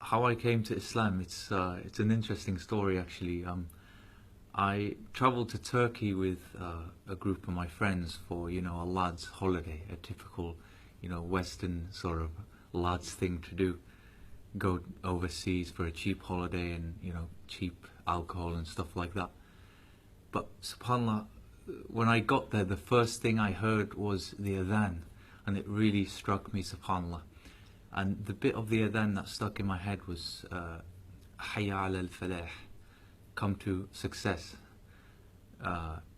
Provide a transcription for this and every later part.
how I came to Islam, it's an interesting story actually. I traveled to Turkey with a group of my friends for a lads' holiday, a typical Western sort of lads thing to do. Go overseas for a cheap holiday and cheap alcohol and stuff like that. But subhanallah, when I got there, the first thing I heard was the adhan, and it really struck me, subhanallah. And the bit of the adhan that stuck in my head was Hayya al falah, come to success.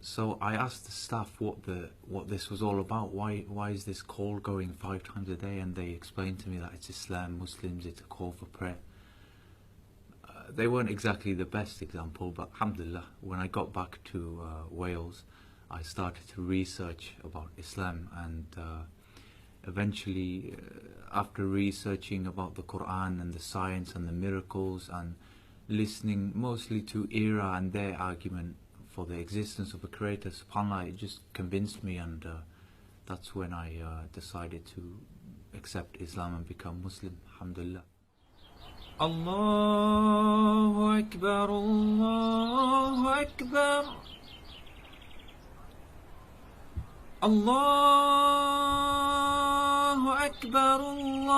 So I asked the staff what this was all about. Why is this call going 5 times a day? And they explained to me that it's Islam, Muslims, it's a call for prayer. They weren't exactly the best example, but alhamdulillah, when I got back to Wales, I started to research about Islam, and eventually, after researching about the Quran and the science and the miracles, and listening mostly to Era and their argument for the existence of a creator, subhanAllah, it just convinced me, and that's when I decided to accept Islam and become Muslim, alhamdulillah. Allahu Akbar, Allahu Akbar, Allahu Akbar, Allahu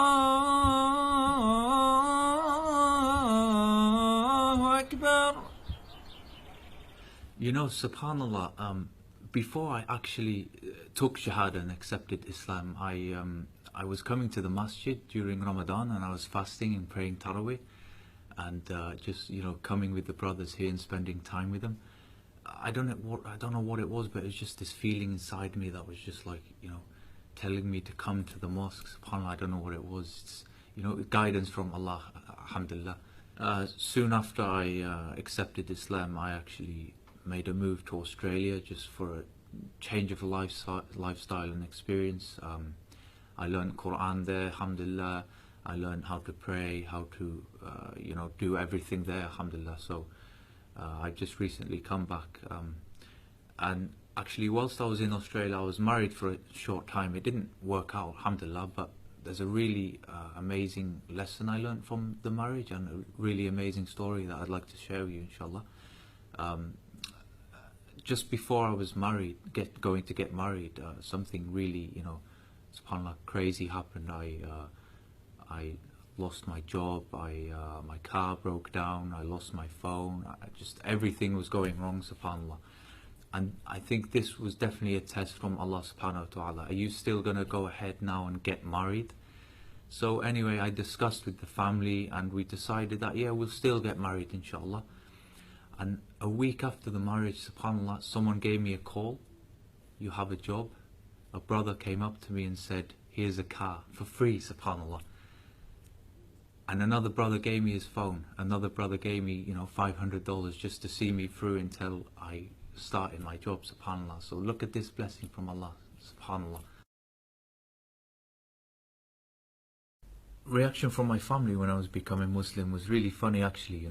Akbar. Subhanallah, before I actually took Shahada and accepted Islam, I was coming to the Masjid during Ramadan, and I was fasting and praying Taraweeh, and just coming with the brothers here and spending time with them. I don't know what it was, but it was just this feeling inside me that was just like telling me to come to the mosque. SubhanAllah, I don't know what it was. It's guidance from Allah, alhamdulillah. Soon after I accepted Islam, I actually made a move to Australia just for a change of lifestyle and experience. I learned Quran there, alhamdulillah. I learned how to pray, how to do everything there, alhamdulillah. So I've just recently come back, and actually whilst I was in Australia, I was married for a short time. It didn't work out, alhamdulillah, but there's a really amazing lesson I learned from the marriage, and a really amazing story that I'd like to share with you, inshallah. Just before I was going to get married, something really, subhanAllah, crazy happened. I lost my job, my car broke down, I lost my phone, just everything was going wrong, subhanAllah. And I think this was definitely a test from Allah subhanahu wa ta'ala. Are you still going to go ahead now and get married? So anyway, I discussed with the family, and we decided that yeah, we'll still get married, inshallah. And a week after the marriage, subhanAllah, someone gave me a call. You have a job. A brother came up to me and said, here's a car for free, subhanAllah. And another brother gave me his phone. Another brother gave me, $500 just to see me through until I started my job, subhanAllah. So look at this blessing from Allah, subhanAllah. Reaction from my family when I was becoming Muslim was really funny, actually,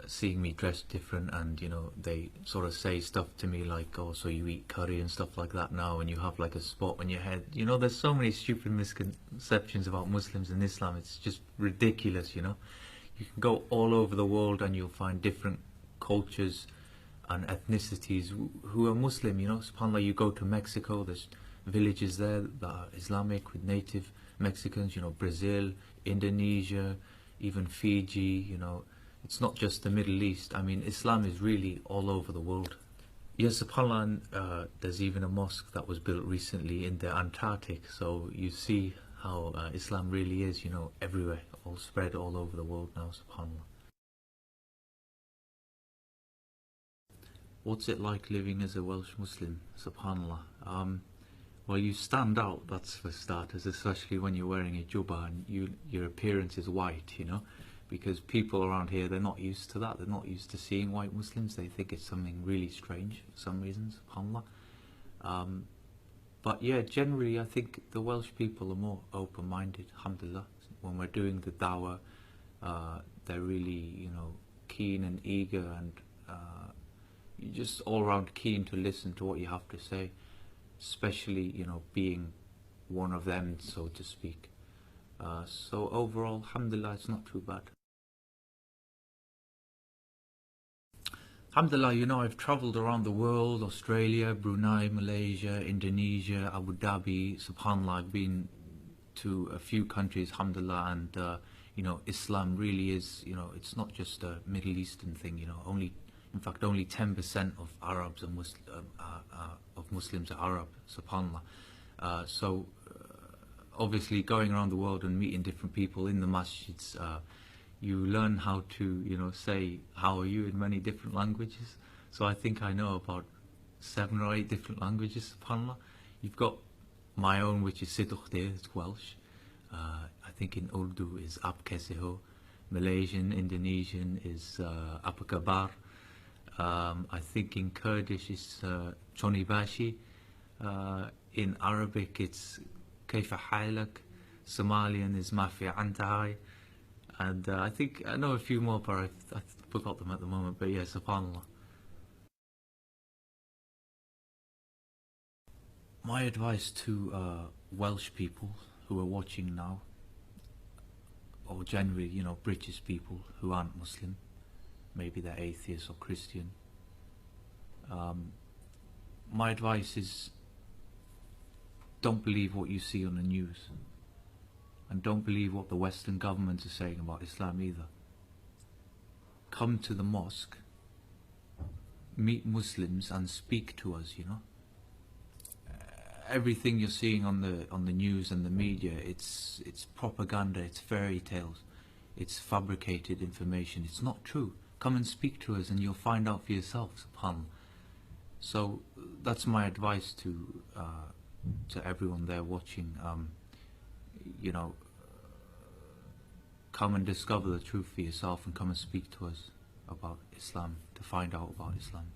seeing me dressed different, and they sort of say stuff to me like, oh, so you eat curry and stuff like that now, and you have like a spot on your head. There's so many stupid misconceptions about Muslims and Islam. It's just ridiculous. You can go all over the world and you'll find different cultures and ethnicities who are Muslim. SubhanAllah, you go to Mexico, there's villages there that are Islamic with native Mexicans, Brazil, Indonesia, even Fiji, it's not just the Middle East. I mean, Islam is really all over the world. Yes, subhanAllah, there's even a mosque that was built recently in the Antarctic, so you see how Islam really is, everywhere, all spread all over the world now, subhanAllah. What's it like living as a Welsh Muslim, subhanAllah? Well, you stand out, that's for starters, especially when you're wearing a jubba and your appearance is white, because people around here, they're not used to that. They're not used to seeing white Muslims. They think it's something really strange for some reason, subhanAllah. But yeah, generally I think the Welsh people are more open-minded, alhamdulillah. When we're doing the dawah, they're really, keen and eager, and you're just all around keen to listen to what you have to say, especially, being one of them, so to speak. So overall, alhamdulillah, it's not too bad. Alhamdulillah, you know, I've traveled around the world: Australia, Brunei, Malaysia, Indonesia, Abu Dhabi. SubhanAllah, I've been to a few countries, alhamdulillah, and you know, Islam really is, you know, it's not just a Middle Eastern thing, you know. In fact, only 10% of Arabs are of Muslims are Arab, subhanallah. Obviously, going around the world and meeting different people in the masjids, you learn how to, you know, say "How are you" in many different languages. So I think I know about 7 or 8 different languages, subhanallah. You've got my own, which is Sidukhdeh, it's Welsh. I think in Urdu is Ab Kaise Ho. Malaysian, Indonesian is Apa Kabar. I think in Kurdish it's Choni Bashi. In Arabic it's Kaifa Halak. Somalian is Mafi Antahai. And I think I know a few more, but I forgot them at the moment. But yeah, subhanallah. My advice to Welsh people who are watching now, or generally, you know, British people who aren't Muslim, maybe they're atheist or Christian. My advice is, don't believe what you see on the news, and don't believe what the Western governments are saying about Islam either. Come to the mosque, meet Muslims and speak to us, you know. Everything you're seeing on the news and the media, it's propaganda, it's fairy tales, it's fabricated information, it's not true. Come and speak to us and you'll find out for yourself, subhanAllah. So that's my advice to everyone there watching. You know, come and discover the truth for yourself and come and speak to us about Islam, to find out about Islam.